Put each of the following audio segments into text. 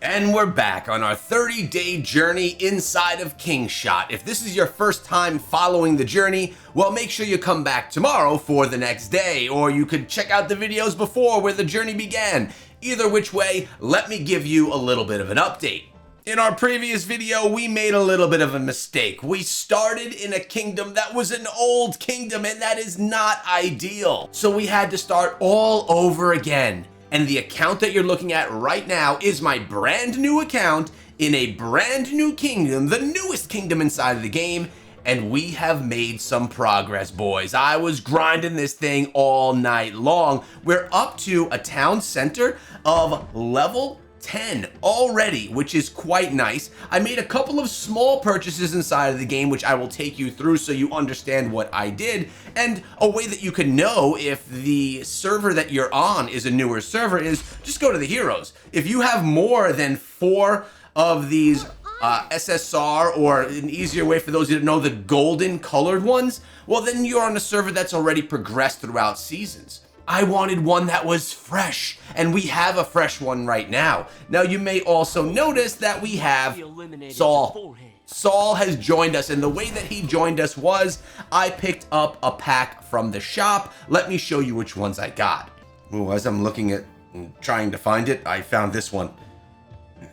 And we're back on our 30-day journey inside of Kingshot. If this is your first time following the journey, well, make sure you come back tomorrow for the next day, or you could check out the videos before where the journey began. Either which way, let me give you a little bit of an update. In our previous video, we made a little bit of a mistake. We started in a kingdom that was an old kingdom, and that is not ideal. So we had to start all over again. And the account that you're looking at right now is my brand new account in a brand new kingdom, the newest kingdom inside of the game, and we have made some progress, boys. I was grinding this thing all night long. We're up to a town center of level 10 already, which is quite nice. I made a couple of small purchases inside of the game, which I will take you through so you understand what I did. And a way that you can know if the server that you're on is a newer server is just go to the heroes. If you have more than 4 of these SSR, or an easier way for those who don't know, the golden colored ones, well, then you're on a server that's already progressed throughout seasons. I wanted one that was fresh, and we have a fresh one right now. Now, you may also notice that we have Saul. Saul has joined us, and the way that he joined us was I picked up a pack from the shop. Let me show you which ones I got. Ooh, as I'm looking at and trying to find it, I found this one.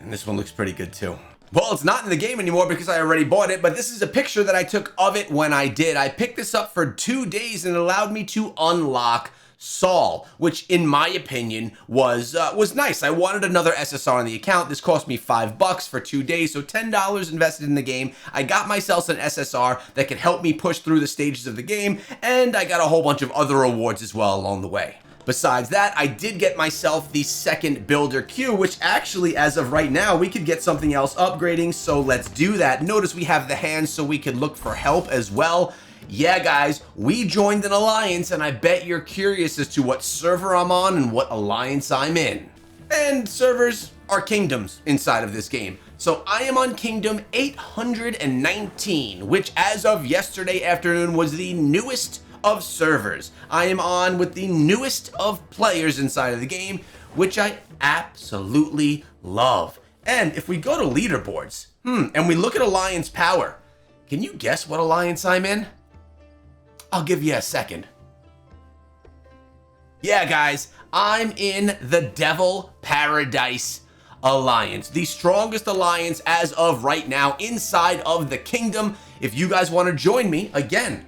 And this one looks pretty good too. Well, it's not in the game anymore because I already bought it, but this is a picture that I took of it when I did. I picked this up for 2 days and it allowed me to unlock Saul, which in my opinion was nice. I wanted another SSR on the account. This cost me $5 for 2 days, so $10 invested in the game. I got myself an SSR that could help me push through the stages of the game, and I got a whole bunch of other rewards as well along the way. Besides that, I did get myself the second builder queue, which actually, as of right now, we could get something else upgrading, so let's do that. Notice we have the hands so we could look for help as well. Yeah, guys, we joined an alliance, and I bet you're curious as to what server I'm on and what alliance I'm in. And servers are kingdoms inside of this game. So I am on Kingdom 819, which as of yesterday afternoon was the newest of servers. I am on with the newest of players inside of the game, which I absolutely love. And if we go to leaderboards, and we look at alliance power, can you guess what alliance I'm in? I'll give you a second. Yeah, guys, I'm in the Devil Paradise Alliance, the strongest alliance as of right now inside of the kingdom. If you guys want to join me, again,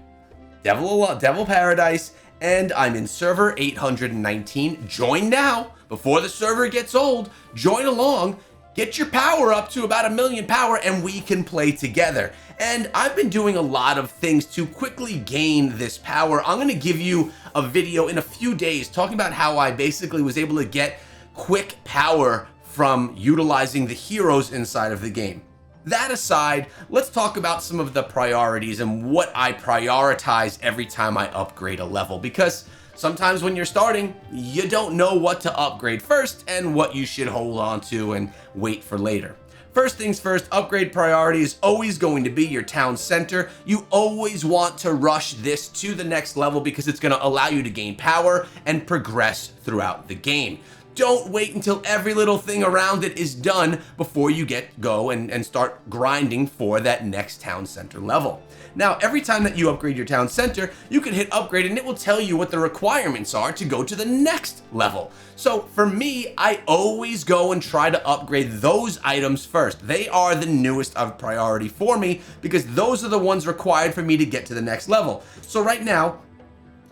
Devil Paradise, and I'm in server 819. Join now, before the server gets old. Join along, get your power up to about 1,000,000 power, and we can play together. And I've been doing a lot of things to quickly gain this power. I'm going to give you a video in a few days talking about how I basically was able to get quick power from utilizing the heroes inside of the game. That aside, let's talk about some of the priorities and what I prioritize every time I upgrade a level, because sometimes when you're starting, you don't know what to upgrade first and what you should hold on to and wait for later. First things first, upgrade priority is always going to be your town center. You always want to rush this to the next level because it's going to allow you to gain power and progress throughout the game. Don't wait until every little thing around it is done before you go and start grinding for that next town center level. Now, every time that you upgrade your town center, you can hit upgrade and it will tell you what the requirements are to go to the next level. So for me, I always go and try to upgrade those items first. They are the newest of priority for me because those are the ones required for me to get to the next level. So right now,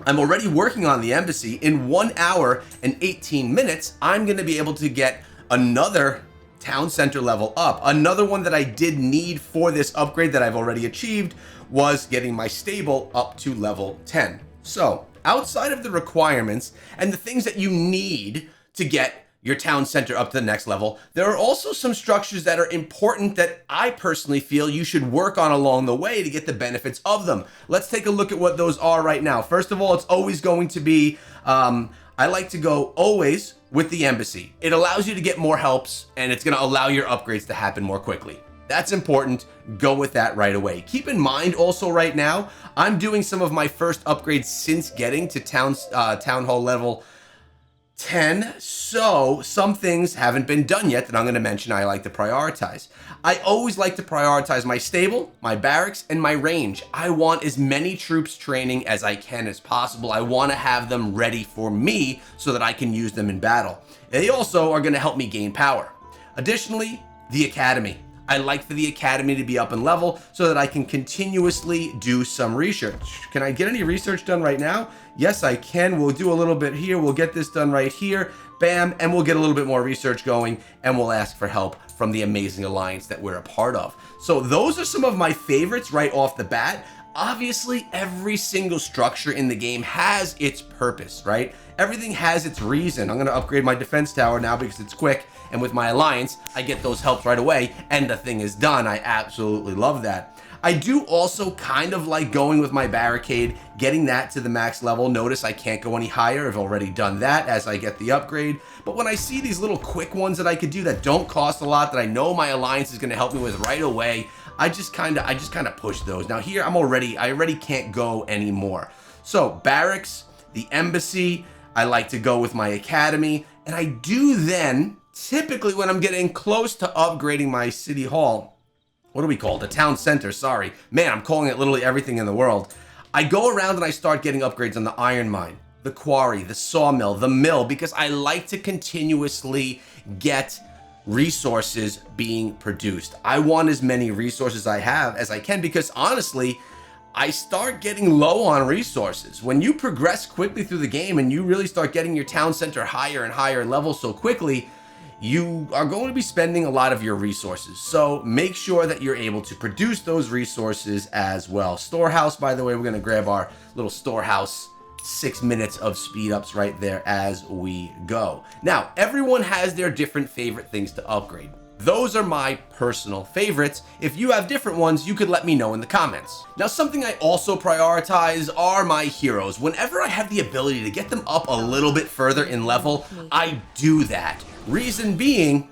I'm already working on the embassy. In 1 hour and 18 minutes, I'm going to be able to get another town center level up. Another one that I did need for this upgrade that I've already achieved was getting my stable up to level 10. So outside of the requirements and the things that you need to get your town center up to the next level, there are also some structures that are important that I personally feel you should work on along the way to get the benefits of them. Let's take a look at what those are right now. First of all, it's always going to be, I like to go always with the embassy. It allows you to get more helps and it's going to allow your upgrades to happen more quickly. That's important. Go with that right away. Keep in mind also right now, I'm doing some of my first upgrades since getting to town hall level 10. So some things haven't been done yet that I'm going to mention I like to prioritize. I always like to prioritize my stable, my barracks, and my range. I want as many troops training as I can as possible. I want to have them ready for me so that I can use them in battle. They also are going to help me gain power. Additionally, the academy. I like for the academy to be up in level so that I can continuously do some research. Can I get any research done right now? Yes, I can. We'll do a little bit here. We'll get this done right here. Bam. And we'll get a little bit more research going, and we'll ask for help from the amazing alliance that we're a part of. So those are some of my favorites right off the bat. Obviously, every single structure in the game has its purpose, right? Everything has its reason. I'm going to upgrade my defense tower now because it's quick. And with my alliance, I get those helps right away and the thing is done. I absolutely love that. I do also kind of like going with my barricade, getting that to the max level. Notice I can't go any higher. I've already done that as I get the upgrade. But when I see these little quick ones that I could do that don't cost a lot, that I know my alliance is going to help me with right away, I just kind of push those. Now here I already can't go anymore. So barracks, the embassy, I like to go with my academy, and I do then, typically when I'm getting close to upgrading my city hall, what do we call it? The town center, sorry. Man, I'm calling it literally everything in the world. I go around and I start getting upgrades on the iron mine, the quarry, the sawmill, the mill, because I like to continuously get resources being produced. I want as many resources I have as I can because honestly, I start getting low on resources. When you progress quickly through the game and you really start getting your town center higher and higher level so quickly, you are going to be spending a lot of your resources. So make sure that you're able to produce those resources as well. Storehouse, by the way, we're going to grab our little storehouse 6 minutes of speed ups right there as we go. Now, everyone has their different favorite things to upgrade. Those are my personal favorites. If you have different ones, you could let me know in the comments. Now, something I also prioritize are my heroes. Whenever I have the ability to get them up a little bit further in level, I do that. Reason being,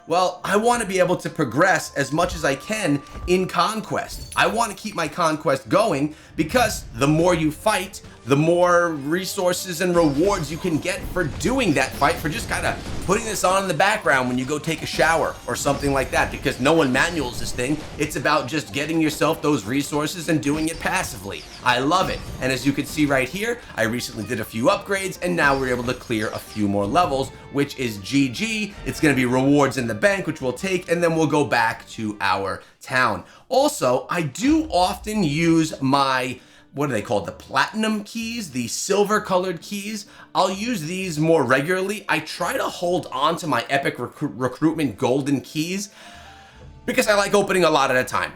well, I want to be able to progress as much as I can in Conquest. I want to keep my Conquest going because the more you fight, the more resources and rewards you can get for doing that fight, for just kind of putting this on in the background when you go take a shower or something like that, because no one manuals this thing. It's about just getting yourself those resources and doing it passively. I love it. And as you can see right here, I recently did a few upgrades and now we're able to clear a few more levels, which is GG. It's going to be rewards in the bank, which we'll take, and then we'll go back to our town. Also, I do often use my, what are they called? The platinum keys, the silver colored keys. I'll use these more regularly. I try to hold on to my epic recruitment golden keys because I like opening a lot at a time.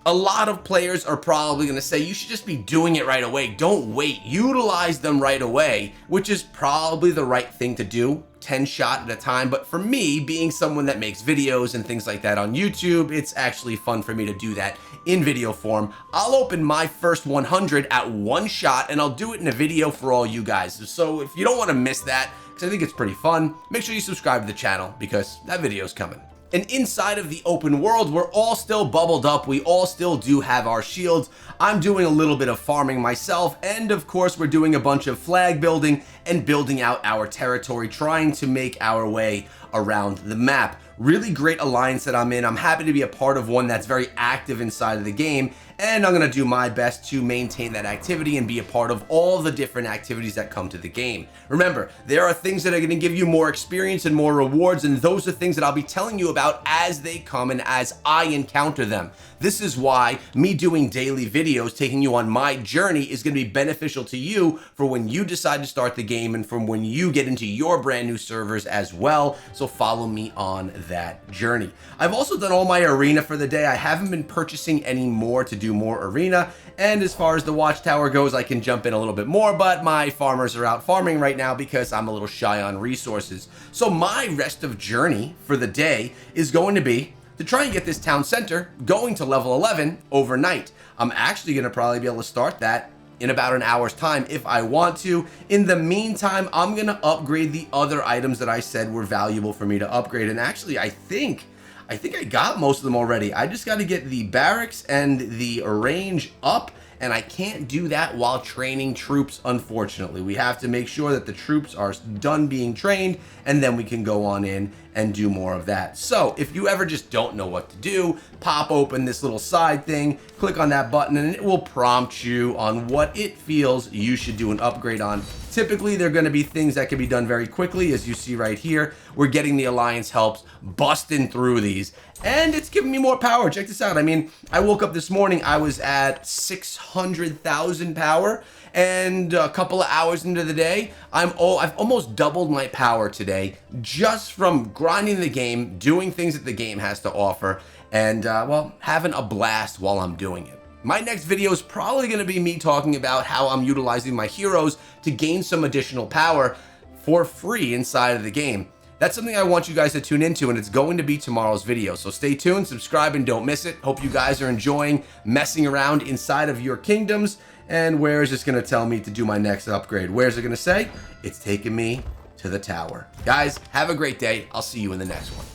A lot of players are probably going to say you should just be doing it right away. Don't wait. Utilize them right away, which is probably the right thing to do. 10 shot at a time. But for me, being someone that makes videos and things like that on YouTube, it's actually fun for me to do that in video form. I'll open my first 100 at one shot and I'll do it in a video for all you guys. So if you don't want to miss that, because I think it's pretty fun, make sure you subscribe to the channel because that video is coming. And inside of the open world, we're all still bubbled up. We all still do have our shields. I'm doing a little bit of farming myself. And of course, we're doing a bunch of flag building and building out our territory, trying to make our way around the map. Really great alliance that I'm in. I'm happy to be a part of one that's very active inside of the game. And I'm going to do my best to maintain that activity and be a part of all the different activities that come to the game. Remember, there are things that are going to give you more experience and more rewards, and those are things that I'll be telling you about as they come and as I encounter them. This is why me doing daily videos, taking you on my journey, is going to be beneficial to you for when you decide to start the game and from when you get into your brand new servers as well. So follow me on that journey. I've also done all my arena for the day. I haven't been purchasing any more to do more arena, and as far as the watchtower goes, I can jump in a little bit more, but my farmers are out farming right now because I'm a little shy on resources. So my rest of journey for the day is going to be to try and get this town center going to level 11 overnight. I'm actually going to probably be able to start that in about an hour's time if I want to. In the meantime, I'm going to upgrade the other items that I said were valuable for me to upgrade, and actually I think I got most of them already. I just got to get the barracks and the range up, and I can't do that while training troops, unfortunately. We have to make sure that the troops are done being trained, and then we can go on in and do more of that. So if you ever just don't know what to do, pop open this little side thing, click on that button, and it will prompt you on what it feels you should do an upgrade on. Typically, they're going to be things that can be done very quickly. As you see right here, we're getting the Alliance helps, busting through these, and it's giving me more power. Check this out. I mean, I woke up this morning, I was at 600,000 power, and a couple of hours into the day, I've almost doubled my power today just from grinding the game, doing things that the game has to offer, and well, having a blast while I'm doing it. My next video is probably going to be me talking about how I'm utilizing my heroes to gain some additional power for free inside of the game. That's something I want you guys to tune into, and it's going to be tomorrow's video. So stay tuned, subscribe, and don't miss it. Hope you guys are enjoying messing around inside of your kingdoms. And where is this going to tell me to do my next upgrade? Where's it going to say? It's taking me to the tower. Guys, have a great day. I'll see you in the next one.